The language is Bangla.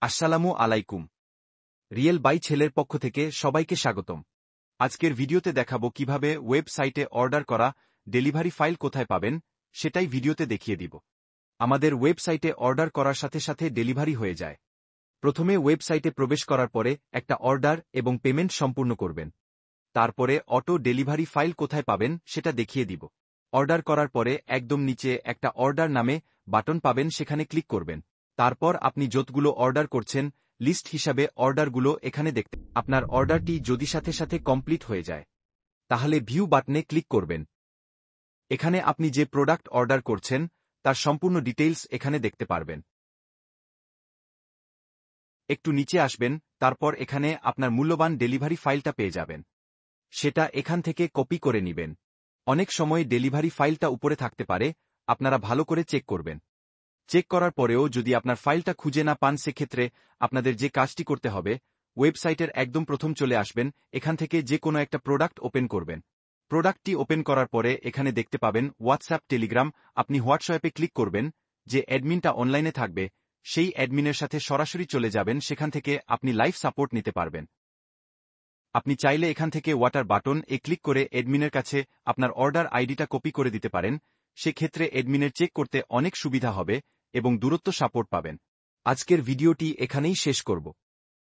আসসালামু আলাইকুম। রিয়েল বাই ছেলের পক্ষ থেকে সবাইকে স্বাগতম। আজকের ভিডিওতে দেখাবো কিভাবে ওয়েবসাইটে অর্ডার করা ডেলিভারি ফাইল কোথায় পাবেন, সেটাই ভিডিওতে দেখিয়ে দিব। আমাদের ওয়েবসাইটে অর্ডার করার সাথে সাথে ডেলিভারি হয়ে যায়। প্রথমে ওয়েবসাইটে প্রবেশ করার পরে একটা অর্ডার এবং পেমেন্ট সম্পূর্ণ করবেন। তারপরে অটো ডেলিভারি ফাইল কোথায় পাবেন সেটা দেখিয়ে দিব। অর্ডার করার পরে একদম নিচে একটা অর্ডার নামে বাটন পাবেন, সেখানে ক্লিক করবেন। তারপর আপনি যতগুলো অর্ডার করছেন লিস্ট হিসাবে অর্ডারগুলো এখানে দেখতে। আপনার অর্ডারটি যদি সাথে সাথে কমপ্লিট হয়ে যায় তাহলে ভিউ বাটনে ক্লিক করবেন। এখানে আপনি যে প্রোডাক্ট অর্ডার করছেন তার সম্পূর্ণ ডিটেইলস এখানে দেখতে পারবেন। একটু নিচে আসবেন, তারপর এখানে আপনার মূল্যবান ডেলিভারি ফাইলটা পেয়ে যাবেন। সেটা এখান থেকে কপি করে নিবেন। অনেক সময় ডেলিভারি ফাইলটা উপরে থাকতে পারে, আপনারা ভালো করে চেক করবেন। চেক করার পরেও যদি আপনার ফাইলটা খুঁজে না পান, সেক্ষেত্রে আপনাদের যে কাজটি করতে হবে, ওয়েবসাইটের একদম প্রথম চলে আসবেন, এখান থেকে যে কোনো একটা প্রোডাক্ট ওপেন করবেন। প্রোডাক্টটি ওপেন করার পরে এখানে দেখতে পাবেন হোয়াটসঅ্যাপ, টেলিগ্রাম। আপনি হোয়াটসঅ্যাপে ক্লিক করবেন, যে অ্যাডমিনটা অনলাইনে থাকবে সেই অ্যাডমিনের সাথে সরাসরি চলে যাবেন, সেখান থেকে আপনি লাইভ সাপোর্ট নিতে পারবেন। আপনি চাইলে এখান থেকে ওয়াটার বাটন ক্লিক করে অ্যাডমিনের কাছে আপনার অর্ডার আইডিটা কপি করে দিতে পারেন। সেক্ষেত্রে অ্যাডমিনের চেক করতে অনেক সুবিধা হবে এবং দূরত্ব সাপোর্ট পাবেন। আজকের ভিডিওটি এখানেই শেষ করব।